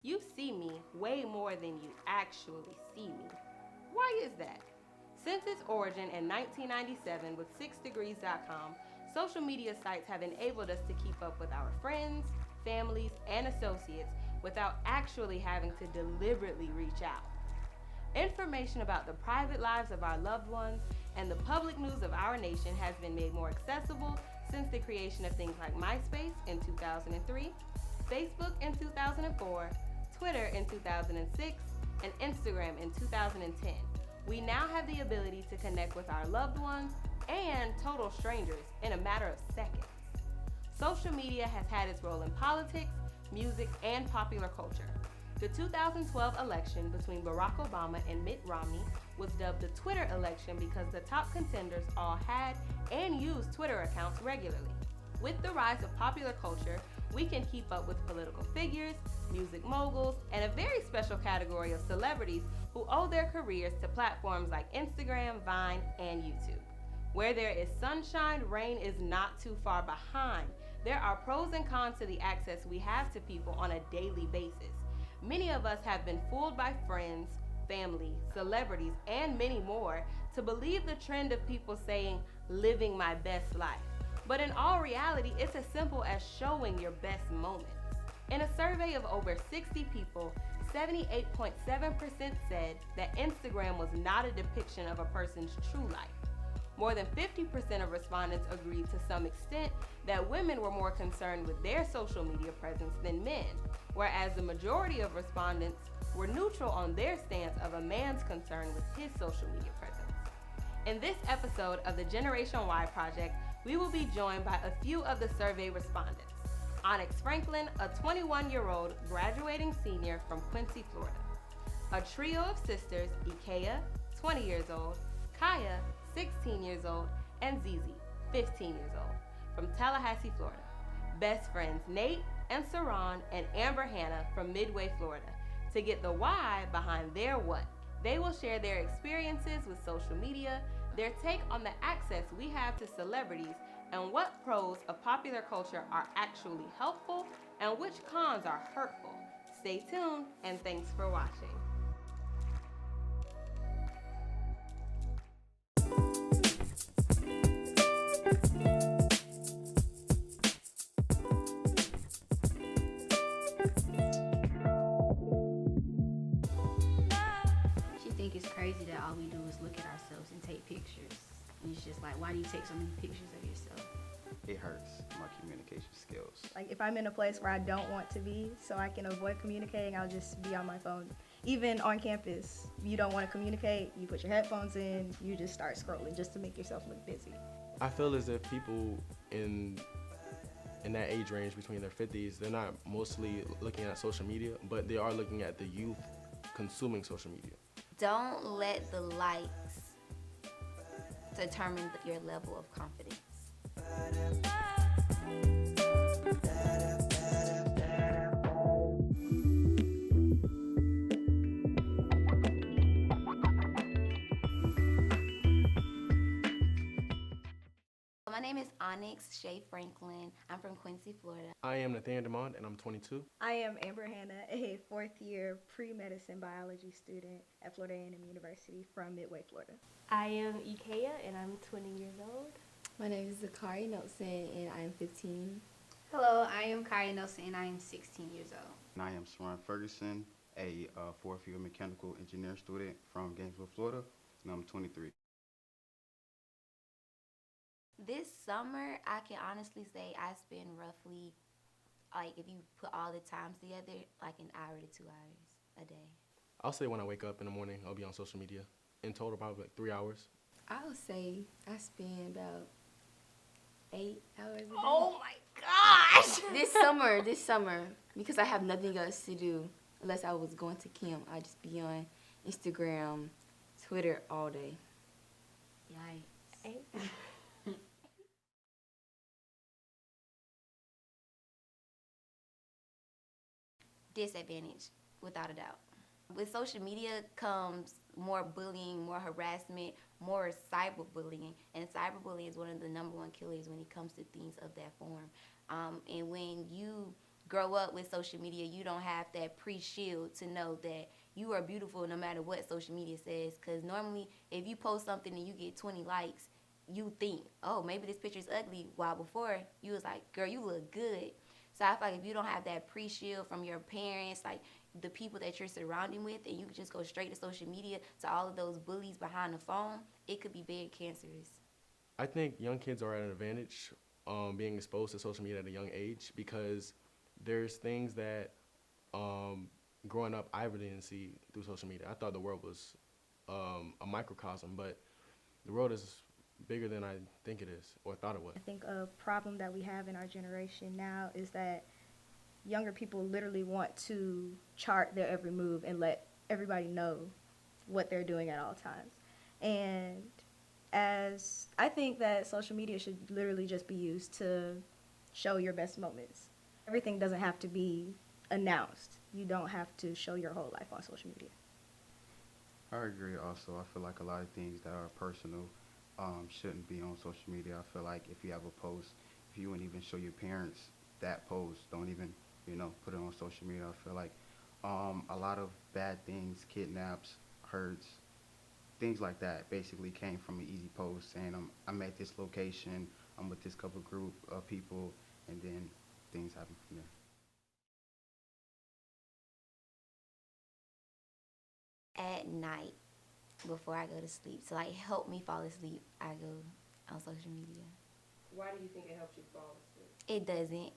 You see me way more than you actually see me. Why is that? Since its origin in 1997 with 6degrees.com, social media sites have enabled us to keep up with our friends, families, and associates without actually having to deliberately reach out. Information about the private lives of our loved ones and the public news of our nation has been made more accessible since the creation of things like MySpace in 2003, Facebook in 2004, Twitter in 2006, and Instagram in 2010. We now have the ability to connect with our loved ones and total strangers in a matter of seconds. Social media has had its role in politics, music, and popular culture. The 2012 election between Barack Obama and Mitt Romney was dubbed the Twitter election because the top contenders all had and used Twitter accounts regularly. With the rise of popular culture, we can keep up with political figures, music moguls, and a very special category of celebrities who owe their careers to platforms like Instagram, Vine, and YouTube. Where there is sunshine, rain is not too far behind. There are pros and cons to the access we have to people on a daily basis. Many of us have been fooled by friends, family, celebrities, and many more to believe the trend of people saying, living my best life. But in all reality, it's as simple as showing your best moments. In a survey of over 60 people, 78.7% said that Instagram was not a depiction of a person's true life. More than 50% of respondents agreed to some extent that women were more concerned with their social media presence than men, whereas the majority of respondents were neutral on their stance of a man's concern with his social media presence. In this episode of the Generation Y Project, we will be joined by a few of the survey respondents. Onyx Franklin, a 21-year-old graduating senior from Quincy, Florida. A trio of sisters, Ikea, 20 years old, Kaya, 16 years old, and Zizi, 15 years old, from Tallahassee, Florida. Best friends Nate and Saran and Amber Hannah from Midway, Florida. To get the why behind their what, they will share their experiences with social media, their take on the access we have to celebrities, and what pros of popular culture are actually helpful and which cons are hurtful. Stay tuned, and thanks for watching. She think it's crazy that all we do is look at ourselves and take pictures. And it's just like, why do you take so many pictures of yourself? It hurts my communication skills. Like if I'm in a place where I don't want to be, so I can avoid communicating, I'll just be on my phone. Even on campus, you don't want to communicate, you put your headphones in, you just start scrolling just to make yourself look busy. I feel as if people in that age range between their 50s, they're not mostly looking at social media, but they are looking at the youth consuming social media. Don't let the likes determine your level of confidence. My name is Onyx Shay Franklin. I'm from Quincy, Florida. I am Nathaniel Demond, and I'm 22. I am Amber Hannah, a fourth-year pre-medicine biology student at Florida A&M University from Midway, Florida. I am Ikea, and I'm 20 years old. My name is Zakari Nelson, and I am 15. Hello, I am Kaya Nelson and I am 16 years old. And I am Saran Ferguson, a fourth-year mechanical engineer student from Gainesville, Florida, and I'm 23. This summer, I can honestly say I spend roughly, like if you put all the times together, like an hour to 2 hours a day. I'll say when I wake up in the morning, I'll be on social media. In total, probably like 3 hours. I would say I spend about 8 hours a day. Oh my gosh! This summer, because I have nothing else to do, unless I was going to camp, I'd just be on Instagram, Twitter all day. Yikes. Disadvantage, without a doubt. With social media comes more bullying, more harassment, more cyberbullying, and cyberbullying is one of the #1 killers when it comes to things of that form. And when you grow up with social media, you don't have that pre-shield to know that you are beautiful no matter what social media says. Because normally, if you post something and you get 20 likes, you think, oh, maybe this picture's ugly, while before you was like, girl, you look good. So I feel like if you don't have that pre-shield from your parents, like the people that you're surrounding with, and you can just go straight to social media to all of those bullies behind the phone, it could be very cancerous. I think young kids are at an advantage being exposed to social media at a young age, because there's things that growing up I really didn't see through social media. I thought the world was a microcosm, but the world is bigger than I think it is or thought it was. I think a problem that we have in our generation now is that younger people literally want to chart their every move and let everybody know what they're doing at all times. And as I think that social media should literally just be used to show your best moments. Everything doesn't have to be announced. You don't have to show your whole life on social media. I agree also. I feel like a lot of things that are personal shouldn't be on social media. I feel like if you have a post, if you wouldn't even show your parents that post, don't even, put it on social media. I feel like a lot of bad things, kidnaps, hurts, things like that basically came from an easy post saying I'm at this location, I'm with this couple group of people, and then things happen from there. At night, before I go to sleep, to like help me fall asleep, I go on social media. Why do you think it helps you fall asleep? It doesn't.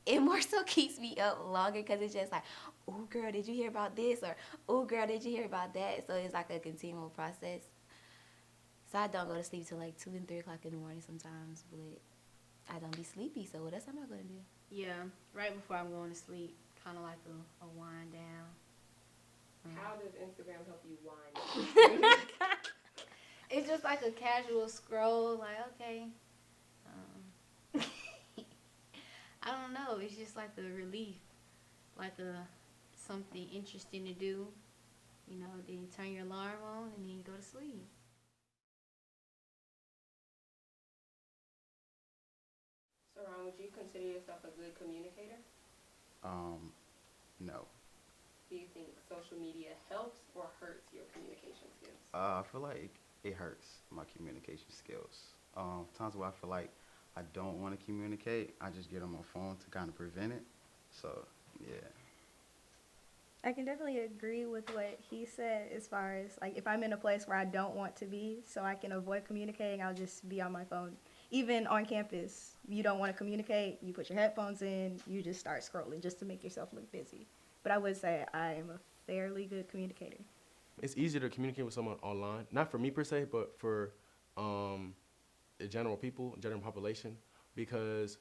It more so keeps me up longer because it's just like, oh girl, did you hear about this? Or, oh girl, did you hear about that? So it's like a continual process. So I don't go to sleep till like 2 and 3 o'clock in the morning sometimes, but I don't be sleepy, so what else am I going to do? Yeah, right before I'm going to sleep, kind of like a wind down. How does Instagram help you wind? It's just like a casual scroll, like, okay. I don't know. It's just like a relief, like something interesting to do. Then you turn your alarm on and then you go to sleep. So, Ron, would you consider yourself a good communicator? No. Do you think social media helps or hurts your communication skills? I feel like it hurts my communication skills. Times where I feel like I don't want to communicate, I just get on my phone to kind of prevent it. So, yeah. I can definitely agree with what he said as far as, like, if I'm in a place where I don't want to be, so I can avoid communicating, I'll just be on my phone. Even on campus, you don't want to communicate, you put your headphones in, you just start scrolling just to make yourself look busy. But I would say I am a fairly good communicator. It's easier to communicate with someone online, not for me per se, but for the general people, general population, because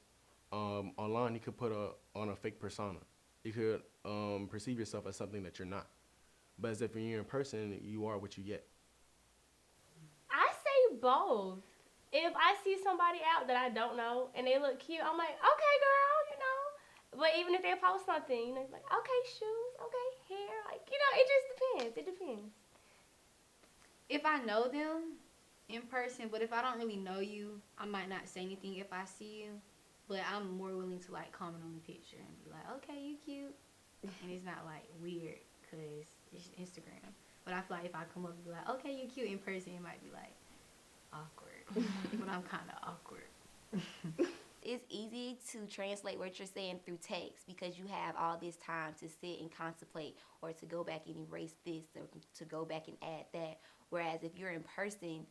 online you could put on a fake persona. You could perceive yourself as something that you're not. But as if when you're in person, you are what you get. I say both. If I see somebody out that I don't know and they look cute, I'm like, okay, girl, But even if they post something, it's like, okay, shoes, okay, hair, like, it just depends. It depends. If I know them in person, but if I don't really know you, I might not say anything if I see you. But I'm more willing to, like, comment on the picture and be like, okay, you cute. And it's not, like, weird because it's Instagram. But I feel like if I come up and be like, okay, you cute in person, it might be, like, awkward. But I'm kind of awkward. It's easy to translate what you're saying through text because you have all this time to sit and contemplate or to go back and erase this or to go back and add that. Whereas if you're in person,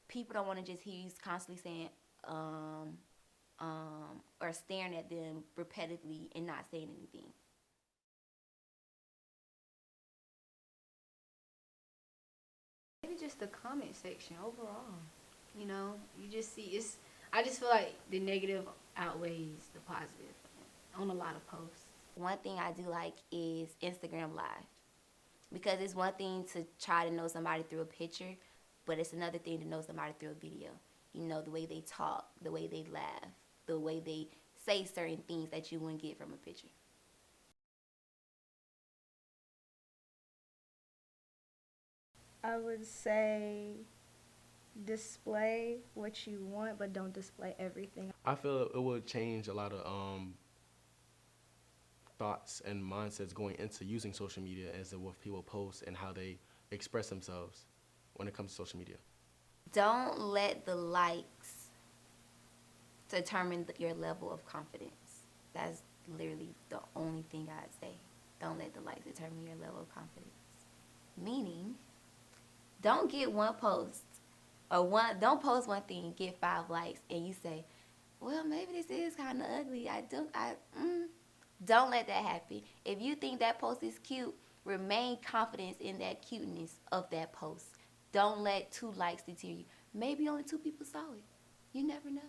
people don't want to just hear you constantly saying, or staring at them repetitively and not saying anything. Maybe just the comment section overall. You just see I just feel like the negative outweighs the positive on a lot of posts. One thing I do like is Instagram Live because it's one thing to try to know somebody through a picture, but it's another thing to know somebody through a video. The way they talk, the way they laugh, the way they say certain things that you wouldn't get from a picture. I would say display what you want, but don't display everything. I feel it would change a lot of thoughts and mindsets going into using social media as to what people post and how they express themselves when it comes to social media? Don't let the likes determine your level of confidence. That's literally the only thing I'd say. Don't let the likes determine your level of confidence. Meaning, don't get one post don't post one thing, get 5 likes, and you say, well, maybe this is kind of ugly. Don't let that happen. If you think that post is cute, remain confident in that cuteness of that post. Don't let 2 likes deter you. Maybe only 2 people saw it. You never know.